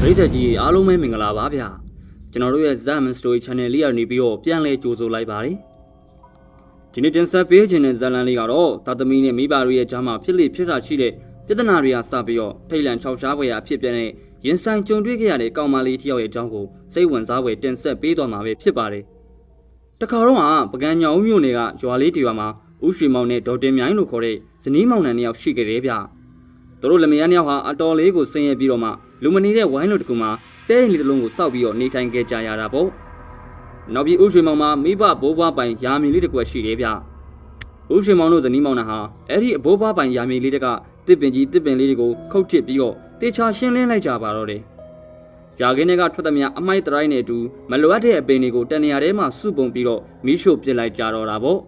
ပရိသတ်ကြီးအားလုံးပဲမင်္ဂလာပါဗျာကျွန်တော်တို့ရဲ့ Zam Story Channel လေးကနေပြီးတော့ပြန်လဲကြိုဆိုလိုက်ပါတယ်ဒီနေ့တင်ဆက်ပေးခြင်းတဲ့ဇာတ်လမ်းလေးကတော့တာသမီနဲ့မိဘတို့ရဲ့ကြားမှာဖြစ်လေဖြစ်တာရှိတဲ့ပြဿနာတွေကစပြီးတော့ထိတ်လန့်ချောက်ရှားပွဲရာဖြစ်ပြတဲ့ရင်ဆိုင်ကြုံတွေ့ခဲ့ရတဲ့ကောင်မလေးတစ်ယောက်ရဲ့အကြောင်းကိုစိတ်ဝင်စားပွဲတင်ဆက်ပေးသွားမှာပဲဖြစ်ပါတယ်တခါတော့ပကံညောင်မြို့နယ်ကရွာလေးတရွာမှာဦးရွှေမောင်နဲ့ဒေါ်တင်မြိုင်လို့ခေါ်တဲ့ဇနီးမောင်နှံနှစ်ယောက်ရှိခဲ့တယ်ဗျသူတို့လမယားနှစ်ယောက်ဟာအတော်လေးကိုဆင်းရဲပြီးတော့မှလူမနေတဲ့ဝိုင်းလို့တကူမှာတဲရင်လေးတစ်လုံးကိုစောက်ပြီးတော့နေထိုင်ခဲ့ကြရတာပေါ့နောက်ပြီးဦးရွှေမောင်မှာမိဘဘိုးဘွားပိုင်ယာမီလေးတစ်ကွက်ရှိတယ်ဗျဦးရွှေမောင်တို့ဇနီးမောင်နှံဟာအဲ့ဒီအဘိုးဘွားပိုင်ယာမီလေးတကတစ်ပင်ကြီးတစ်ပင်လေးတွေကိုခုတ်ထစ်ပြီးတော့တေချာရှင်းလင်းလိုက်ကြပါတော့တယ်ရာခင်းတွေကထွက်သမျှအမိုက်တရိုင်းနဲ့အတူမလိုအပ်တဲ့အပင်တွေကိုတန်နေရာထဲမှာစုပုံပြီးတော့မီးရှို့ပစ်လိုက်ကြတော့တာပေါ့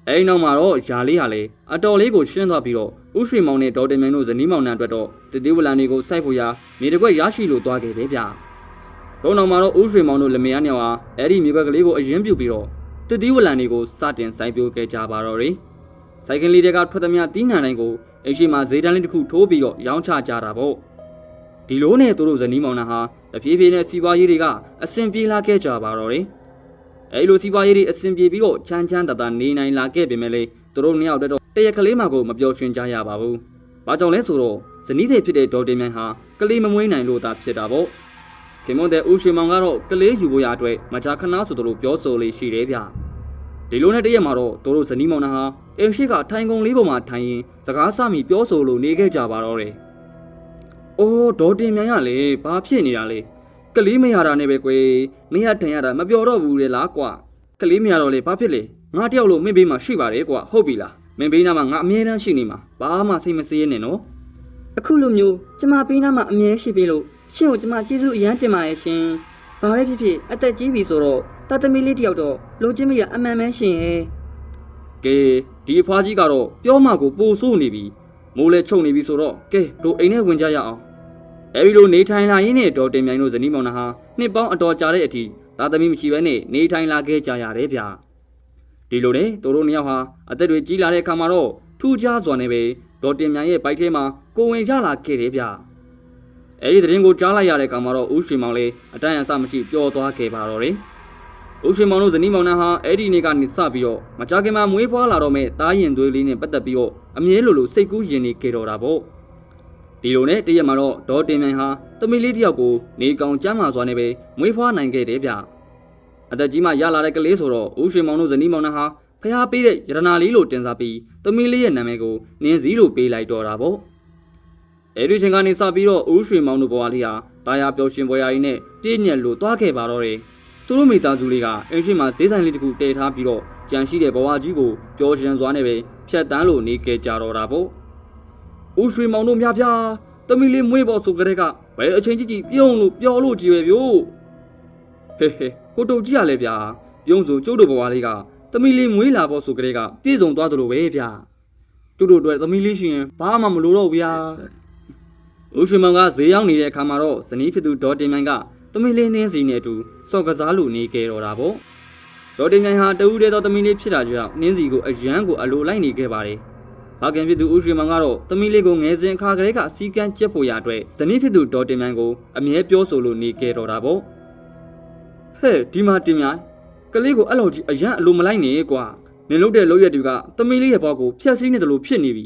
အဲ့နောက်မှာတော့ယာလေးဟာလေအတော်လေးကိုရှင်းသွားပြီးတော့ဦးရွှေမောင်နဲ့ဒေါ်တင်မြိုင်တို့ဇနီးမောင်နှံအတွက်တော့တတိဝလန်တွေကိုစိုက်ဖို့ရာမြေတကွက်ရရှိလို့သွားခဲ့တယ်ဗျ။တော့နောက်မှာတော့ဦးရွှေမောင်တို့လမယားနှစ်ယောက်ဟာအဲ့ဒီမြေကွက်ကလေးကိုအရင်ပြုတ်ပြီးတော့တတိဝလန်တွေကိုစတင်စိုက်ပျိုးခဲ့ကြပါတော့တယ်။စိုက်ကလေးတွေကထွက်သမျှတီးနှံတိုင်းကိုအိမ်ရှိမှာဈေးတန်းလေးတစ်ခုထိုးပြီးတော့ရောင်းချကြတာပေါ့။ဒီလိုနဲ့သူတို့ဇနီးမောင်နှံဟာတဖြည်းဖြည်းနဲ့စီးပွားရေးတွေကအဆင်ပြေလာခဲ့ကြပါတော့တယ်။အဲ့လိုစီးပွားရေးတွေအဆင်ပြေပြီးတော့ချမ်းချမ်းသာသာနေနိုင်လာခဲ့ပေမဲ့လေသူတို့နှစ်ယောက်တော့တရက်ကလေးမှကိုမပျော်ရွှင်ကြရပါဘူး။ဘာကြောင့်လဲဆိုတော့ဇနီးတွေဖြစ်တဲ့ဒေါ်တင်မြိုင်ဟာကလေးမမွေးနိုင်လို့သာဖြစ်တာပေါ့။ခင်မွန်းတဲ့ဦးရွှေမောင်ကတော့ကလေးယူဖို့ရအတွက်မကြာခဏဆိုတို့ပြောဆိုလေးရှိတယ်ဗျ။ဒီလိုနဲ့တရက်မှာတော့တို့ဇနီးမောင်နှံဟာအိမ်ရှိကထိုင်ကုန်လေးပေါ်မှာထိုင်ရင်စကားစမိပြောဆိုလို့နေခဲ့ကြပါတော့တယ်။အိုးဒေါ်တင်မြိုင်ကလေဘာဖြစ်နေတာလဲ။ကလေးမရတာနဲ့ပဲကွယ်။မရထိုင်ရတာမပြောတော့ဘူးလေလားကွာ။ကလေးမရတော့လေဘာဖြစ်လဲ။ငါတယောက်လို့မင်းဘေးမှာရှိပါတယ်ကွာဟုတ်ပြီလား။မင်းဘေးနားမှာငါအမြဲတမ်းရှိနေမှာဘာမှစိတ်မစေးရနဲ့နော်အခုလိုမျိုးကျမဘေးနားမှာအမြဲရှိပြီလို့ရှင့်ကိုကျမကျေးဇူးအရမ်းတင်ပါရဲ့ရှင်ဘာပဲဖြစ်ဖြစ်အသက်ကြီးပြီဆိုတော့တာသမီလေးတယောက်တော့လိုချင်မိရအမှန်မှန်ရှင်ရဲ့ကဲဒီအဖွားကြီးကတော့ပြောမှကိုပိုဆိုးနေပြီမိုးလဲချုပ်နေပြီဆိုတော့ကဲတို့အိမ်ထဲဝင်ကြရအောင်အဲဒီလိုနေထိုင်လာရင်းနဲ့ဒေါ်တင်မြိုင်တို့ဇနီးမောင်နှံဟာနှစ်ပေါင်းအတော်ကြာတဲ့အထိတာသမီမရှိဘဲနဲ့နေထိုင်လာခဲ့ကြရတယ်ဗျဒီလိုနဲ့တို့နှစ်ယောက်ဟာအသက်တွေကြီးလာတဲ့အခါမှာတော့ထူးခြားစွာနဲ့ပဲဒေါ်တင်မြိုင်ရဲ့ဘိုက်ထဲမှာကိုဝင်ရလာခဲ့တယ်ဗျအဲဒီသတင်းကိုကြားလိုက်ရတဲ့အခါမှာတော့ဦးရွှေမောင်လေးအတန်းအဆမရှိပျော်သွားခဲ့ပါတော့တယ်ဦးရွှေမောင်တို့ဇနီးမောင်နှံဟာအဲ့ဒီနေ့ကနေစပြီးတော့မကြခင်မှာမွေးဖွားလာတော့မဲ့တားရင်သွေးလေးနဲ့ပတ်သက်ပြီးတော့အမြဲလိုစိတ်ကူးရင်နေခဲ့တော့တာပေါ့ဒီလိုနဲ့တရက်မှာတော့ဒေါ်တင်မြိုင်ဟာသမီးလေးတယောက်ကိုနေကောင်ကျမ်းမာစွာနဲ့ပဲမွေးဖွားနိုင်ခဲ့တယ်ဗျအသက်ကြီးမှရလာတဲ့ကလေးဆိုတော့ဦးရွှေမောင်တို့ဇနီးမောင်နှံဟာဖျားပေးတဲ့ရတနာလေးလို့တင်စားပြီးသမီးလေးရဲ့နာမည်ကိုနင်းစည်းလို့ပေးလိုက်တော့တာပေါ့အဲဒီချိန်ကနေစပြီးတော့ဦးရွှေမောင်တို့ဘဝလေးဟာတာယာပျော်ရွှင်ပွဲရာကြီးနဲ့ပြည့်ညက်လို့သွားခဲ့ပါတော့တယ်သူတို့မိသားစုလေးကအင်းရှိမှာဈေးဆိုင်လေးတစ်ခုတည်ထားပြီးတော့ကြံရှိတဲ့ဘဝကြီးကိုပျော်ရွှင်စွာနဲ့ပဲဖြတ်တန်းလို့နေခဲ့ကြတော့တာပေါ့ဦးရွှေမောင်တို့များဖျားသမီးလေးမွေးပေါ်ဆိုကြတဲ့ကဘယ်အချိန်ကြီးပြုံးလို့ပျော်လို့ကြည်ပဲဗျို့ဟေးကိုတုတ်ကြီးရလဲဗျာပြုံးစုံကျုပ်တို့ဘဝလေးကသမီးလေးမွေးလာပေါ်ဆိုကြတဲ့ကပြည့်စုံသွားသလိုပဲဗျာကျုပ်တို့အတွက်သမီးလေးရှိရင်ဘာမှမလိုတော့ဘူးဗျာဦးရွှေမောင်ကဈေးရောက်နေတဲ့အခါမှာတော့ဇနီးဖြစ်သူဒေါ်တင်မြိုင်ကသမီးလေးနှင်းစီနဲ့အတူစော့ကစားလို့နေခဲ့တော့တာပေါ့ဒေါ်တင်မြိုင်ဟာတဦးတည်းသောသမီးလေးဖြစ်တာကြောင့်နှင်းစီကိုအရန်ကိုအလိုလိုက်နေခဲ့ပါတယ်ဘာကင်ဖြစ်သူဦးရွှေမောင်ကတော့သမီးလေးကိုငယ်စဉ်အခါကလေးကစီကန်းကျက်ဖို့ရအတွက်ဇနီးဖြစ်သူဒေါ်တင်မြိုင်ကိုအမြဲပြောဆိုလို့နေခဲ့တော့တာပေါ့ဟဲ့ဒီမှာတင်မြိုင်ကလေးကိုအဲ့လိုကြီးအရန်အလိုမလိုက်နဲ့ကွာနင်လုပ်တဲ့လုပ်ရက်တွေကသမီးလေးရဲ့ဘောက်ကိုဖျက်ဆီးနေတယ်လို့ဖြစ်နေပြီ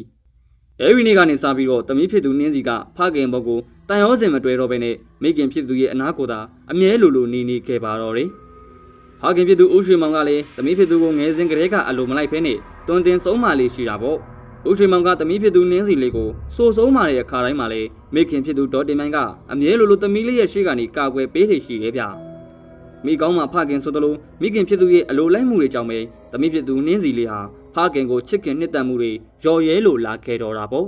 အဲဒီနေ့ကနေစပြီးတော့သမီးဖြစ်သူနှင်းစီကဖခင်ဘောက်ကိုတန်ရောစင်မတွေ့တော့ဘဲနဲ့မိခင်ဖြစ်သူရဲ့အနာကိုသာအမြဲလိုနေခဲ့ပါတော့တယ်ဖခင်ဖြစ်သူဦးရွှေမောင်ကလည်းသမီးဖြစ်သူကိုငယ်စဉ်ကလေးကအလိုမလိုက်ဖဲနဲ့တွင်တင်ဆုံးမလေးရှိတာပေါ့ဦးရွှေမောင်ကသမီးဖြစ်သူနှင်းစီလေးကိုစိုးဆုံးမာတဲ့အခါတိုင်းမှာလည်းမိခင်ဖြစ်သူဒေါ်တင်မြိုင်ကအမြဲလိုသမီးလေးရဲ့ရှေ့ကနေကာကွယ်ပေးနေရှိတယ်ဗျမိကောင်းမှဖခင်ဆိုသလိုမိခင်ဖြစ်သူရဲ့အလိုလိုက်မှုတွေကြောင့်ပဲသမီးဖြစ်သူနှင်းစီလေးဟာဖခင်ကိုချစ်ခင်နှစ်သက်မှုတွေရော်ရဲလိုလာခဲ့တော့တာပေါ့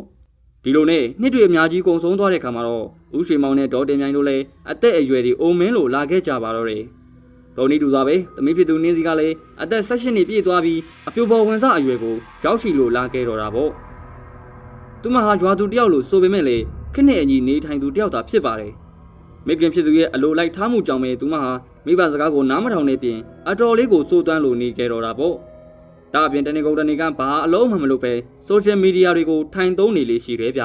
ဒီလိုနဲ့နှစ်တွေအများကြီးကုန်ဆုံးသွားတဲ့ခါမှာတော့ဦးရွှေမောင်နဲ့ဒေါ်တင်မြိုင်တို့လည်းအသက်အရွယ်တွေအိုမင်းလိုလာခဲ့ကြပါတော့တယ်ဒေါ်နီတူစားပဲသမီးဖြစ်သူနှင်းစီကလည်းအသက်16နှစ်ပြည့်သွားပြီးအပြိုပေါ်ဝင်စားအရွယ်ကိုရောက်ရှိလို့လာခဲ့တော့တာပေါ့သူမဟာရွာသူတယောက်လို့ဆိုပေမဲ့လေခက်နဲ့အညီနေထိုင်သူတယောက်သာဖြစ်ပါတယ်မိခင်ဖြစ်သူရဲ့အလိုလိုက်ထားမှုကြောင့်ပဲသူမဟာမိဘစကားကိုနားမထောင်နေပြင်အတော်လေးကိုစိုးသွမ်းလို့နေခဲ့တော့တာပေါ့ဒါအပြင်တနေကုန်တနေကဘာအလုံးမှမလုပ်ပဲဆိုရှယ်မီဒီယာတွေကိုထိုင်သုံးနေလေရှိတယ်ဗျ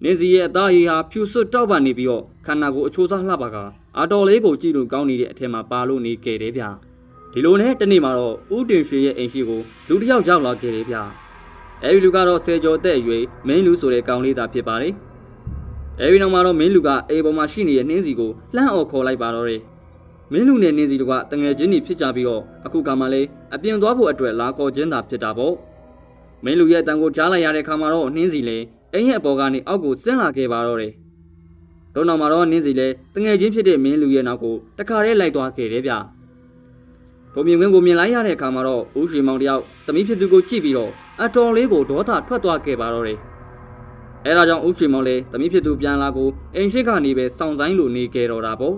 နင်းစီရဲ့အသားရည်ဟာဖြူစွတ်တောက်ပန်နေပြီးတော့ခန္ဓာကိုယ်အချိုးစားလှပါကအတော်လေးကိုကြည့်လို့ကောင်းနေတဲ့အထက်မှာပါလို့နေခဲ့တယ်ဗျဒီလိုနဲ့တနေ့မှာတော့ဦးတင်ရွှေရဲ့အိမ်ရှိကိုလူတစ်ယောက်ရောက်လာခဲ့တယ်ဗျအဲဒီလူကတော့ဆယ်ကျော်သက်အရွယ်မင်းလူဆိုတဲ့ကောင်လေးသာဖြစ်ပါတယ်အဲဒီနောက်မှာတော့မင်းလူကအိမ်ပေါ်မှာရှိနေတဲ့နှင်းစီကိုလှမ်းအော်ခေါ်လိုက်ပါတော့တယ်မင်းလူနဲ့နှင်းစီတို့ကတငယ်ချင်းတွေဖြစ်ကြပြီးတော့အခုကမှလည်းအပြင်သွားဖို့အတွက်လာခေါ်ခြင်းသာဖြစ်တာပေါ့မင်းလူရဲ့အတန်ကိုကြားလိုက်ရတဲ့အခါမှာတော့နှင်းစီလည်းအိမ်ရဲ့အပေါ်ကနေအောက်ကိုဆင်းလာခဲ့ပါတော့တယ်တော့နောက်မှာတော့နှင်းစီလည်းတငယ်ချင်းဖြစ်တဲ့မင်းလူရဲ့နောက်ကိုတခါတည်းလိုက်သွားခဲ့တယ်ဗျဘုံမြင်ကွင်းကိုမြင်လိုက်ရတဲ့အခါမှာတော့ဦးရွှေမောင်တယောက်သမီးဖြစ်သူကိုကြည့်ပြီးတော့အတော်လေးကိုဒေါသထွက်သွားခဲ့ပါတော့တယ်အဲဒါကြောင့်ဦးရွှေမောင်လည်းသမီးဖြစ်သူပြန်လာကိုအိမ်ရှိကနေပဲစောင့်ဆိုင်လို့နေခဲ့တော့တာပေါ့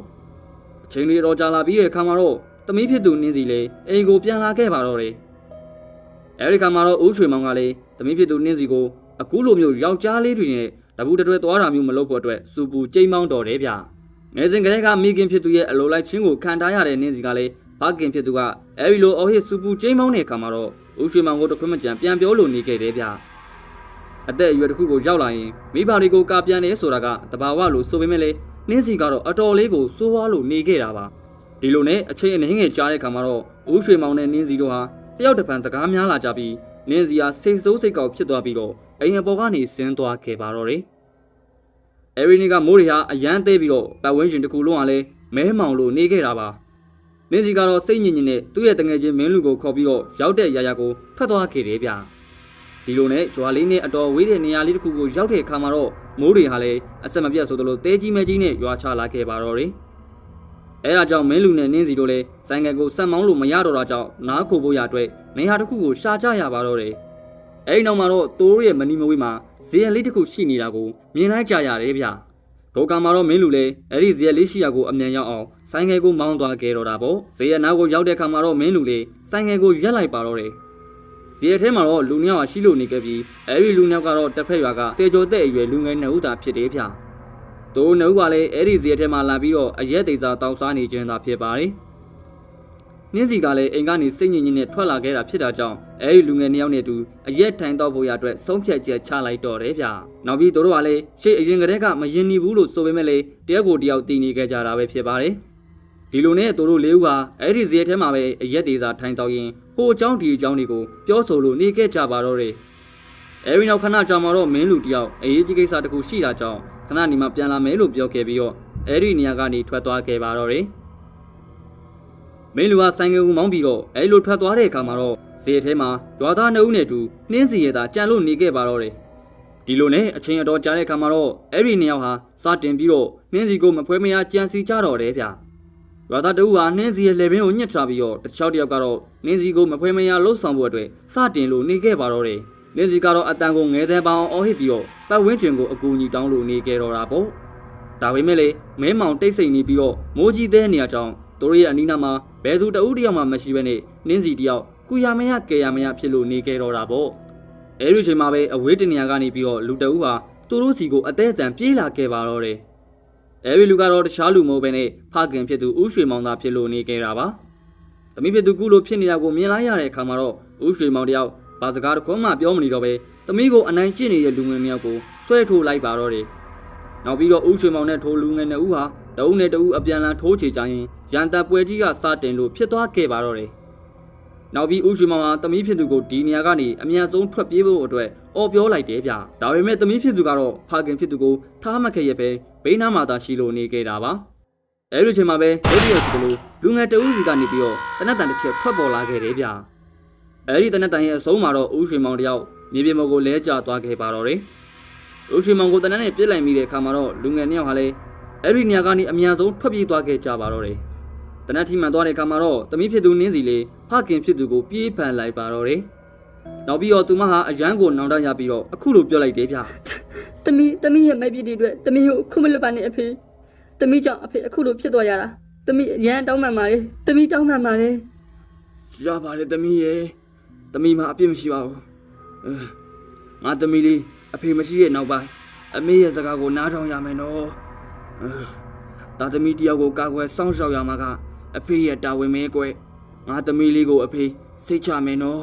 အချိန်လေးတော့ကြာလာပြီးတဲ့အခါမှာတော့သမီးဖြစ်သူနှင်းစီလည်းအိမ်ကိုပြန်လာခဲ့ပါတော့တယ်အဲဒီခါမှာတော့ဦးရွှေမောင်ကလည်းသမီးဖြစ်သူနှင်းစီကိုအခုလိုမျိုးယောက်ျားလေးတွေနဲ့တပူတတွဲသွားတာမျိုးမလုပ်ဖို့အတွက်စူပူကြိမ်းမောင်းတော်တယ်ဗျငယ်စဉ်ကတည်းကမိခင်ဖြစ်သူရဲ့အလိုလိုက်ချင်းကိုခံထားရတဲ့နှင်းစီကလည်းဖခင်ဖြစ်သူကအဲဒီလိုအော်ဟစ်စူပူကြိမ်းမောင်းတဲ့အခါမှာတော့ဦးရွှေမောင်ကိုတခွင့်မကြံပြန်ပြောလို့နေခဲ့တယ်ဗျအသက်အရွယ်တစ်ခုကိုရောက်လာရင်မိဘတွေကိုကာပြန်နေဆိုတာကတဘာဝလို့ဆိုပေမဲ့လည်းနှင်းစီကတော့အတော်လေးကိုစိုးဝါးလို့နေခဲ့တာပါဒီလိုနဲ့အချိန်အနည်းငယ်ကြာတဲ့အခါမှာတော့ဦးရွှေမောင်နဲ့နှင်းစီတို့ဟာတယောက်တစ်ပံစကားများလာကြပြီးနှင်းစီဟာစိတ်ဆိုးစိတ်ကောက်ဖြစ်သွားပြီးတော့အိမ်အပေါ်ကနေဆင်းသွားခဲ့ပါတော့တယ်အဲဒီနေ့ကမိုးတွေဟာအရန်သေးပြီးတော့ပတ်ဝန်းကျင်တစ်ခုလုံးကလည်းမဲမောင်လို့နေခဲ့တာပါနှင်းစီကတော့စိတ်ညစ်ညစ်နဲ့သူ့ရဲ့တငယ်ချင်းမင်းလူကိုခေါ်ပြီးတော့ရောက်တဲ့ရာရာကိုထွက်သွားခဲ့တယ်ဗျဒီလိုနဲ့ရွာလေးနဲ့အတော်ဝေးတဲ့နေရာလေးတစ်ခုကိုရောက်တဲ့အခါမှာတော့မိုးတွေဟာလည်းအဆက်မပြတ်ဆိုသလိုတဲကြီးမဲကြီးနဲ့ရွာချလာခဲ့ပါတော့တယ်အဲဒါကြောင့်မင်းလူနဲ့နှင်းစီတို့လည်းဆိုင်ကယ်ကိုဆက်မောင်းလို့မရတော့တာကြောင့်နားခိုဖို့ရအတွက်နေရာတစ်ခုကိုရှာကြရပါတော့တယ်အဲဒီနောက်မှာတော့သူတို့ရဲ့မနီမဝေးမှာဇေယျလေးတစ်ခုရှိနေတာကိုမြင်လိုက်ကြရတယ်ဗျဒုက္ခမှာတော့မင်းလူလည်းအဲ့ဒီဇေယျလေးရှိရာကိုအမြန်ရောက်အောင်ဆိုင်ငယ်ကိုမောင်းသွားခဲ့တော့တာပေါ့ဇေယျနားကိုရောက်တဲ့အခါမှာတော့မင်းလူလည်းဆိုင်ငယ်ကိုရက်လိုက်ပါတော့တယ်ဇေယျထဲမှာတော့လူနှစ်ယောက်ရှိလို့နေခဲ့ပြီးအဲ့ဒီလူနှစ်ယောက်ကတော့တစ်ဖက်ရွာကစေကျော်တဲ့အရွယ်လူငယ်နှစ်ဦးသာဖြစ်တယ်ဗျသူနှစ်ဦးကလည်းအဲ့ဒီဇေယျထဲမှာလာပြီးတော့အရက်သေးစားတောက်စားနေခြင်းသာဖြစ်ပါတယ်နှင်းစီကလည်းအိမ်ကနေစိတ်ညစ်ညစ်နဲ့ထွက်လာခဲ့တာဖြစ်တာကြောင့်အဲဒီလူငယ်နှစ်ယောက်နဲ့အတူအရက်ထိုင်တော့ဖို့ရအတွက်ဆုံးဖြတ်ချက်ချလိုက်တော့တယ်ဗျ။နောက်ပြီးတို့ကလည်းရှေ့အရင်ကတည်းကမရင်နေဘူးလို့ဆိုပေမဲ့လည်းတယောက်ကိုတယောက်တည်နေခဲ့ကြတာပဲဖြစ်ပါတယ်။ဒီလိုနဲ့တို့လေးဦးကအဲဒီဇေယျထဲမှာပဲအရက်သေးစားထိုင်တော့ရင်ဟိုအကြောင်းဒီအကြောင်းတွေကိုပြောဆိုလို့နေခဲ့ကြပါတော့တယ်။အဲဒီနောက်ခဏကြာမှတော့မင်းလူတယောက်အေးကြီးကိစ္စတခုရှိတာကြောင့်ခဏနေမှပြန်လာမယ်လို့ပြောခဲ့ပြီးတော့အဲဒီနေရာကနေထွက်သွားခဲ့ပါတော့တယ်။မင်းလူကဆိုင်ငယ်ကိုမောင်းပြီးတော့အဲလိုထွက်သွားတဲ့အခါမှာတော့ဇေယျထဲမှာရွာသားနှစ်ဦးနဲ့အတူနှင်းစီရတာကြံလို့နေခဲ့ပါတော့တယ်ဒီလိုနဲ့အချိန်အတော်ကြာတဲ့အခါမှာတော့အဲ့ဒီနှစ်ယောက်ဟာစတင်ပြီးတော့နှင်းစီကိုမဖွဲမရကြံစီကြတော့တယ်ဗျရွာသားတဦးဟာနှင်းစီရဲ့လေပင်ကိုညှစ်ချပြီးတော့တခြားတစ်ယောက်ကတော့နှင်းစီကိုမဖွဲမရလှုပ်ဆောင်ဖို့အတွက်စတင်လို့နေခဲ့ပါတော့တယ်နှင်းစီကတော့အတန်ကိုငဲသေးပေါအောင်အော်ဟစ်ပြီးတော့ပတ်ဝန်းကျင်ကိုအကူအညီတောင်းလို့နေခဲ့တော့တာပေါ့ဒါပေမဲ့လေမဲမောင်တိတ်ဆိတ်နေပြီးတော့မိုးကြီးသေးနေရကြောင်းတို့ရဲ့အနီးနားမှာဘယ်သူတဦးတယောက်မှမရှိဘဲနဲ့နှင်းစီတယောက်ကုရမရကဲရမရဖြစ်လို့နေခဲ့တော့တာပေါ့အဲဒီချိန်မှာပဲအဝေးတနေရာကနေပြီးတော့လူတဦးဟာသူတို့စီကိုအသေးအတန်ပြေးလာခဲ့ပါတော့တယ်အဲဒီလူကတော့တခြားလူမဟုတ်ဘဲနဲ့ဖခင်ဖြစ်သူဦးရွှေမောင်သာဖြစ်လို့နေခဲ့တာပါသမီးဖြစ်သူကုလို့ဖြစ်နေတာကိုမြင်လိုက်ရတဲ့အခါမှာတော့ဦးရွှေမောင်တယောက်ဘာစကားတစ်ခုမှပြောမနေတော့ပဲသမီးကိုအနိုင်ကျင့်နေတဲ့လူငယ်နှစ်ယောက်ကိုဆွဲထိုးလိုက်ပါတော့တယ်နောက်ပြီးတော့ဦးရွှေမောင်နဲ့ထိုးလူငယ်နှစ်ဦးဟာတအုပ်နဲ့တအုပ်အပြန်လန်ထိုးချေကြရင်ရန်တပ်ပွဲကြီးကစတင်လို့ဖြစ်သွားခဲ့ပါတော့တယ်။နောက်ပြီးဦးရွှေမောင်ဟာသမီးဖြစ်သူကိုဒီနေရာကနေအမြန်ဆုံးထွက်ပြေးဖို့အတွက်အော်ပြောလိုက်တယ်ဗျ။ဒါပေမဲ့သမီးဖြစ်သူကတော့ဖခင်ဖြစ်သူကိုထားမခဲ့ရပဲဘေးနားမှာသာရှိလို့နေခဲ့တာပါ။အဲဒီချိန်မှာပဲဒုတိယစီကလိုလူငယ်တအုပ်စီကနေပြီးတော့တနက်တန်တစ်ချက်ထွက်ပေါ်လာခဲ့တယ်ဗျ။အဲဒီတနက်တန်ရဲ့အဆုံးမှာတော့ဦးရွှေမောင်တယောက်မြေပြင်ပေါ်ကိုလဲကျသွားခဲ့ပါတော့တယ်။ဦးရွှေမောင်ကိုတနက်နဲ့ပြစ်လိုက်မိတဲ့အခါမှာတော့လူငယ်နှစ်ယောက်ဟာလည်းအဲ့ဒီနေရာကနေအမြန်ဆုံးထွက်ပြေးသွားခဲ့ကြပါတော့တယ်။တနက်ထီမှန်သွားတဲ့အခါမှာတော့သမီးဖြစ်သူနှင်းစီလေးဖခင်ဖြစ်သူကိုပြေးဖန်လိုက်ပါတော့တယ်။နောက်ပြီးတော့သူမဟာအရန်ကိုနောင်တရပြီးတော့အခုလိုပြောလိုက်တယ်ဗျ။သမီးရဲ့မိုက်ပြစ်တွေအတွက်သမီးကိုခုမလွတ်ပါနဲ့အဖေ။သမီးကြောင့်အဖေအခုလိုဖြစ်သွားရတာ။သမီးအရန်တောင်းပန်ပါတယ်။သမီးတောင်းပန်ပါတယ်။ရပါတယ်သမီးရဲ့။သမီးမှာအပြစ်မရှိပါဘူး။ငါသမီးလေးအဖေမရှိတဲ့နောက်ပိုင်းအမေရဲ့စကားကိုနားထောင်ရမယ်နော်။ဒါသမီးတယောက်ကိုကာကွယ်စောင့်ရှောက်ရမှာကအဖေရဲ့တာဝန်ပဲကွယ်ငါသမီးလေးကိုအဖေစိတ်ချမယ်နော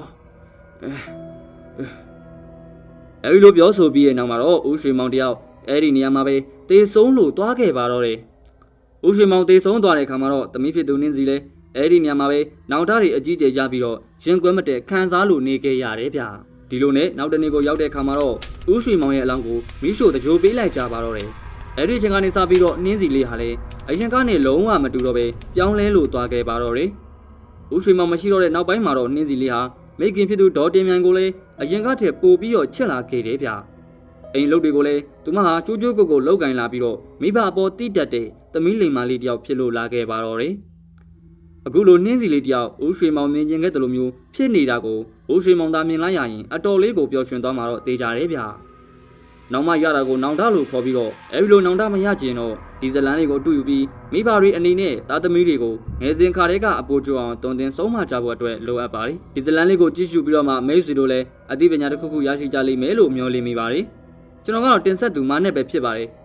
်အဲဒီလိုပြောဆိုပြီးတဲ့နောက်မှာတော့ဦးရွှေမောင်တယောက် အဲ့ဒီနေရာမှာပဲတေဆုံးလို့တွားခဲ့ပါတော့တယ်။ဦးရွှေမောင်တေဆုံးသွားတဲ့အခါမှာတော့သမီးဖြစ်သူနင်းစီလဲအဲ့ဒီနေရာမှာပဲနောင်တတွေအကြီးကျယ်ကြပြီးတော့ရင်ကွဲမတဲ့ခံစားလို့နေခဲ့ရတယ်ဗျ။ဒီလိုနဲ့နောက်တနေ့ကိုရောက်တဲ့အခါမှာတော့ဦးရွှေမောင်ရဲ့အလောင်းကိုမိရှို့တကြိုပေးလိုက်ကြပါတော့တယ်။အဲ့ဒီအချိန်ကနေစပြီးတော့နင်းစီလေးဟာလည်းအရင်ကနေလုံးဝမတူတော့ပဲပြောင်းလဲလို့တွားခဲ့ပါတော့တယ်။ဦးရွှေမောင်မရှိတော့တဲ့နောက်ပိုင်းမှာတော့နင်းစီလေးဟာမိခင်ဖြစ်သူဒေါ်တင်မြိုင်ကိုလည်းအရင်ကထက်ပိုပြီးတော့ချစ်လာခဲ့တယ်ဗျ။အိမ်လုပ်တွေကိုလည်းသူမဟာကျိုးကျိုးကိုကိုလောက်ကင်လာပြီးတော့မိဘအပေါ်တိတက်တဲ့သမီးလိမ္မာလေးတယောက်ဖြစ်လို့လာခဲ့ပါတော့တယ်။အခုလိုနှင်းစီလေးတယောက်ဦးရွှေမောင်မြင်ကျင်ခဲ့တယ်လို့မျိုးဖြစ်နေတာကိုဦးရွှေမောင်သာမြင်လိုက်ရရင်အတော်လေးကိုပျော်ရွှင်သွားမှာတော့တေးကြတယ်ဗျ။နောက်မှရတာကိုနောင်တလို့ခေါ်ပြီးတော့အဲဒီလိုနောင်တမရကျင်တော့ဒီဇလန်လေးကိုတူယူပြီးမိဘတွေအနေနဲ့သားသမီးတွေကိုငယ်စဉ်ခါတည်းကအပိုးကျအောင်တွင်တင်ဆုံးမကြဖို့အတွက်လိုအပ်ပါတယ်။ဒီဇလန်လေးကိုကြည့်ရှုပြီးတော့မှမိတ်ဆွေတို့လည်းအသိပညာတစ်ခုခုရရှိကြလိမ့်မယ်လို့မျှော်လင့်မိပါတယ်။ကျွန်တော်ကတော့တင်ဆက်သူမာနဲ့ပဲဖြစ်ပါတယ်။